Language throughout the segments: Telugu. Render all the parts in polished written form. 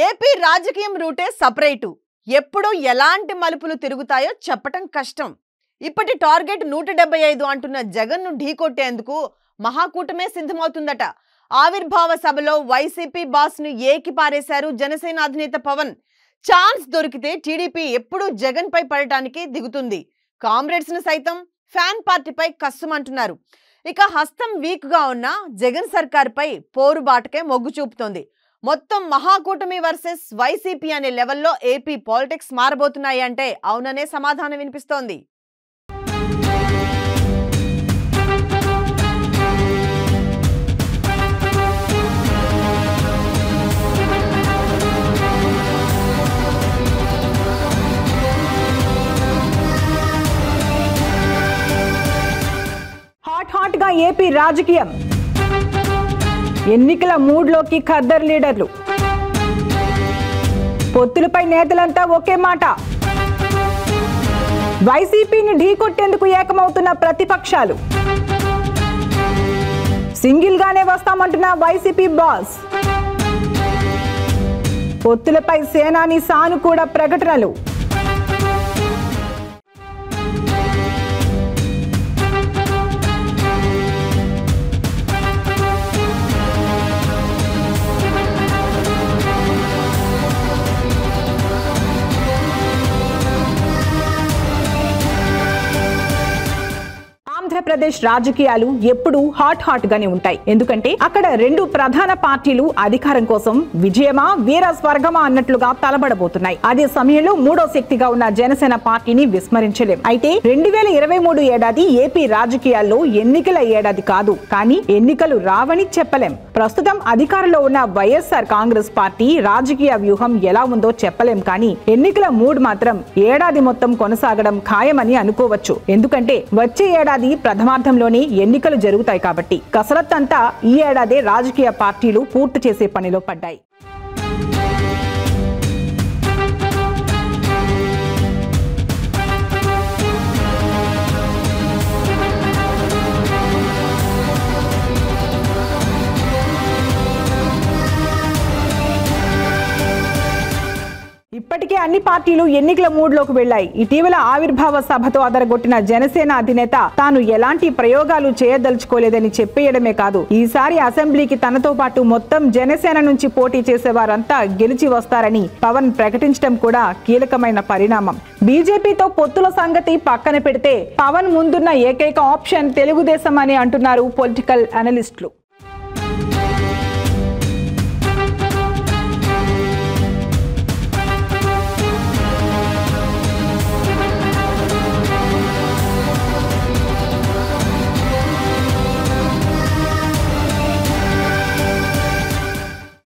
ఏపీ రాజకీయం రూటే సపరేటు. ఎప్పుడు ఎలాంటి మలుపులు తిరుగుతాయో చెప్పటం కష్టం. ఇప్పటి టార్గెట్ 175 అంటున్న జగన్ను ఢీకొట్టేందుకు మహాకూటమే సిద్ధమవుతుందట. ఆవిర్భావ సభలో వైసీపీ బాస్ను ఏకి పారేశారు జనసేన అధినేత పవన్. ఛాన్స్ దొరికితే టీడీపీ ఎప్పుడూ జగన్ పై పడటానికి దిగుతుంది. కామ్రేడ్స్ ను సైతం ఫ్యాన్ పార్టీపై కష్టమంటున్నారు. ఇక హస్తం వీక్ గా ఉన్న జగన్ సర్కార్ పై పోరుబాటకే మొగ్గు చూపుతోంది. మొత్తం మహాకూటమి వర్సెస్ వైసీపీ అనే లెవెల్లో ఏపీ పాలిటిక్స్ మారబోతున్నాయి అంటే అవుననే సమాధానం వినిపిస్తోంది. హాట్ గా ఏపీ రాజకీయం. ఎన్నికల మూడ్లోకి ఖద్దర్ లీడర్లు. పొత్తులపై నేతలంతా ఒకే మాట. వైసీపీని ఢీకొట్టేందుకు ఏకమవుతున్న ప్రతిపక్షాలు. సింగిల్ గానే వస్తామంటున్న వైసీపీ బాస్. పొత్తులపై సేనాని సానుకూల ప్రకటనలు. ఆంధ్రప్రదేశ్ రాజకీయాలు ఎప్పుడూ హాట్ గానే ఉంటాయి. ఎందుకంటే అక్కడ రెండు ప్రధాన పార్టీలు అధికారం కోసం విజయమా వీర స్వర్గమా అన్నట్లుగా తలబడబోతున్నాయి. అదే సమయంలో మూడో శక్తిగా ఉన్న జనసేన పార్టీని విస్మరించలేం. అయితే 2023 ఏడాది ఏపీ రాజకీయాల్లో ఎన్నికల ఏడాది కాదు, కానీ ఎన్నికలు రావని చెప్పలేం. ప్రస్తుతం అధికారంలో ఉన్న వైఎస్ఆర్ కాంగ్రెస్ పార్టీ రాజకీయ వ్యూహం ఎలా ఉందో చెప్పలేం, కానీ ఎన్నికల మూడ్ మాత్రం ఏడాది మొత్తం కొనసాగడం ఖాయమని అనుకోవచ్చు. ఎందుకంటే వచ్చే ఏడాది ప్రథమార్థంలోనే ఎన్నికలు జరుగుతాయి కాబట్టి కసరత్తంతా ఈ ఏడాదే రాజకీయ పార్టీలు పూర్తి చేసే పనిలో పడ్డాయి. ఇప్పటికే అన్ని పార్టీలు ఎన్నికల మూడ్లోకి వెళ్లాయి. ఇటీవల ఆవిర్భావ సభతో అదరగొట్టిన జనసేన అధినేత తాను ఎలాంటి ప్రయోగాలు చేయదలుచుకోలేదని చెప్పేయడమే కాదు, ఈసారి అసెంబ్లీకి తనతో పాటు మొత్తం జనసేన నుంచి పోటీ చేసేవారంతా గెలిచి వస్తారని పవన్ ప్రకటించడం కూడా కీలకమైన పరిణామం. బీజేపీతో పొత్తుల సంగతి పక్కన పెడితే పవన్ ముందున్న ఏకైక ఆప్షన్ తెలుగుదేశం అని అంటున్నారు పొలిటికల్ అనలిస్టులు.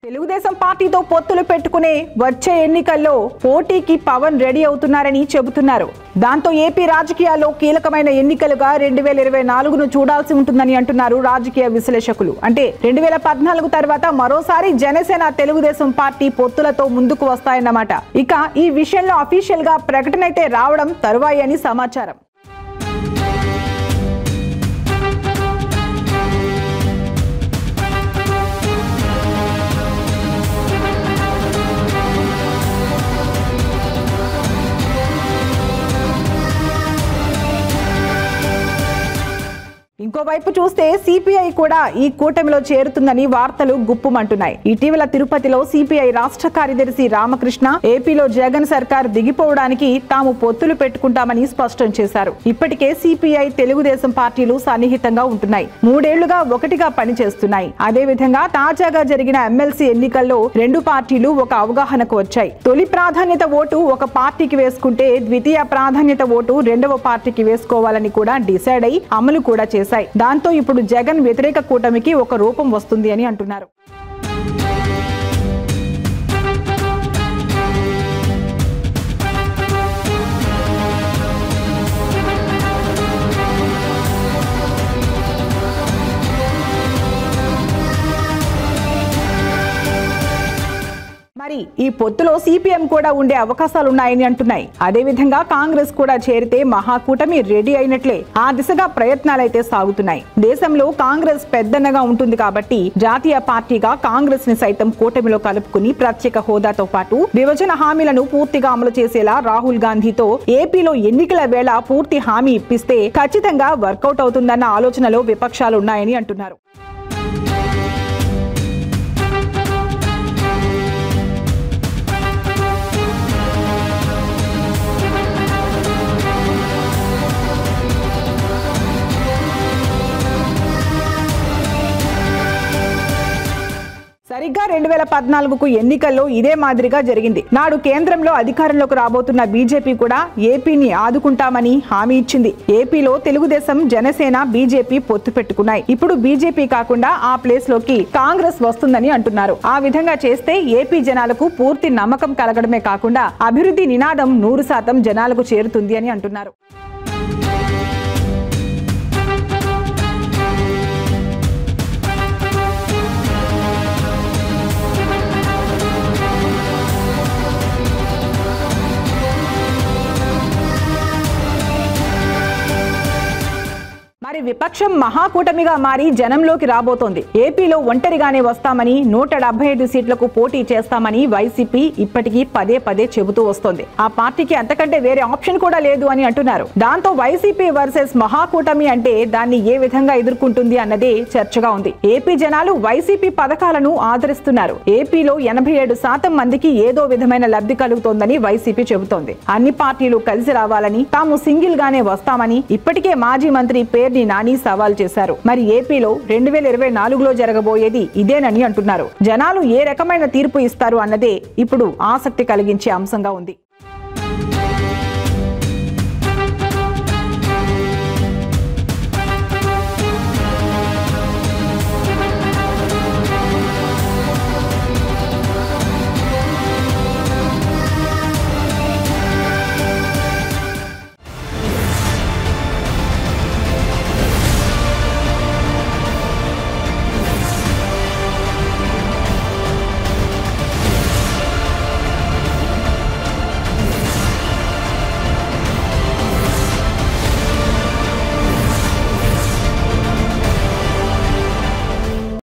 తెలుగుదేశం పార్టీతో పొత్తులు పెట్టుకునే వచ్చే ఎన్నికల్లో పోటీకి పవన్ రెడీ అవుతున్నారని చెబుతున్నారు. దాంతో ఏపీ రాజకీయాల్లో కీలకమైన ఎన్నికలుగా 2024ను చూడాల్సి ఉంటుందని అంటున్నారు రాజకీయ విశ్లేషకులు. అంటే 2014 తర్వాత మరోసారి జనసేన తెలుగుదేశం పార్టీ పొత్తులతో ముందుకు వస్తాయన్నమాట. ఇక ఈ విషయంలో అఫీషియల్ గా ప్రకటన అయితే రావడం తరువాయి అని సమాచారం. ఇంకోవైపు చూస్తే సిపిఐ కూడా ఈ కూటమిలో చేరుతుందని వార్తలు గుప్పుమంటున్నాయి. ఇటీవల తిరుపతిలో సిపిఐ రాష్ట్ర కార్యదర్శి రామకృష్ణ ఏపీలో జగన్ సర్కార్ దిగిపోవడానికి తాము పొత్తులు పెట్టుకుంటామని స్పష్టం చేశారు. ఇప్పటికే సిపిఐ తెలుగుదేశం పార్టీలు సన్నిహితంగా ఉంటున్నాయి. 3 ఏళ్లుగా ఒకటిగా పనిచేస్తున్నాయి. అదేవిధంగా తాజాగా జరిగిన ఎమ్మెల్సీ ఎన్నికల్లో రెండు పార్టీలు ఒక అవగాహనకు వచ్చాయి. తొలి ప్రాధాన్యత ఓటు ఒక పార్టీకి వేసుకుంటే ద్వితీయ ప్రాధాన్యత ఓటు రెండవ పార్టీకి వేసుకోవాలని కూడా డిసైడ్ అయి అమలు కూడా చేశారు. దాంతో ఇప్పుడు జగన్ వ్యతిరేక కూటమికి ఒక రూపం వస్తుంది అని అంటున్నారు. మరి ఈ పొత్తులో సిపిఎం కూడా ఉండే అవకాశాలున్నాయని అంటున్నాయి. అదేవిధంగా కాంగ్రెస్ కూడా చేరితే మహాకూటమి రెడీ అయినట్లే. ఆ దిశగా ప్రయత్నాలైతే సాగుతున్నాయి. దేశంలో కాంగ్రెస్ పెద్దన్నగా ఉంటుంది కాబట్టి జాతీయ పార్టీగా కాంగ్రెస్ ని సైతం కూటమిలో కలుపుకుని ప్రత్యేక హోదాతో పాటు విభజన హామీలను పూర్తిగా అమలు చేసేలా రాహుల్ గాంధీతో ఏపీలో ఎన్నికల వేళ పూర్తి హామీ ఇప్పిస్తే ఖచ్చితంగా వర్కౌట్ అవుతుందన్న ఆలోచనలో విపక్షాలు ఉన్నాయని అంటున్నారు. సరిగ్గా 2014కు ఎన్నికల్లో ఇదే మాదిరిగా జరిగింది. నాడు కేంద్రంలో అధికారంలోకి రాబోతున్న బీజేపీ కూడా ఏపీని ఆదుకుంటామని హామీ ఇచ్చింది. ఏపీలో తెలుగుదేశం, జనసేన, బీజేపీ పొత్తు పెట్టుకున్నాయి. ఇప్పుడు బీజేపీ కాకుండా ఆ ప్లేస్ లోకి కాంగ్రెస్ వస్తుందని అంటున్నారు. ఆ విధంగా చేస్తే ఏపీ జనాలకు పూర్తి నమ్మకం కలగడమే కాకుండా అభివృద్ధి నినాదం 100% జనాలకు చేరుతుంది అని అంటున్నారు. మరి విపక్షం మహాకూటమిగా మారి జనంలోకి రాబోతోంది. ఏపీలో ఒంటరిగానే వస్తామని 175 సీట్లకు పోటీ చేస్తామని వైసీపీ ఇప్పటికీ పదే పదే చెబుతూ వస్తోంది. ఆ పార్టీకి అంతకంటే వేరే ఆప్షన్ కూడా లేదు అని అంటున్నారు. దాంతో వైసీపీ వర్సెస్ మహాకూటమి అంటే దాన్ని ఏ విధంగా ఎదుర్కొంటుంది అన్నదే చర్చగా ఉంది. ఏపీ జనాలు వైసీపీ పథకాలను ఆదరిస్తున్నారు. ఏపీలో 87% మందికి ఏదో విధమైన లబ్ధి కలుగుతోందని వైసీపీ చెబుతోంది. అన్ని పార్టీలు కలిసి రావాలని, తాము సింగిల్ గానే వస్తామని ఇప్పటికే మాజీ మంత్రి పేర్ని నాని సవాల్ చేశారు. మరి ఏపీలో 2024లో జరగబోయేది ఇదేనని అంటున్నారు. జనాలు ఏ రకమైన తీర్పు ఇస్తారు అన్నదే ఇప్పుడు ఆసక్తి కలిగించే అంశంగా ఉంది.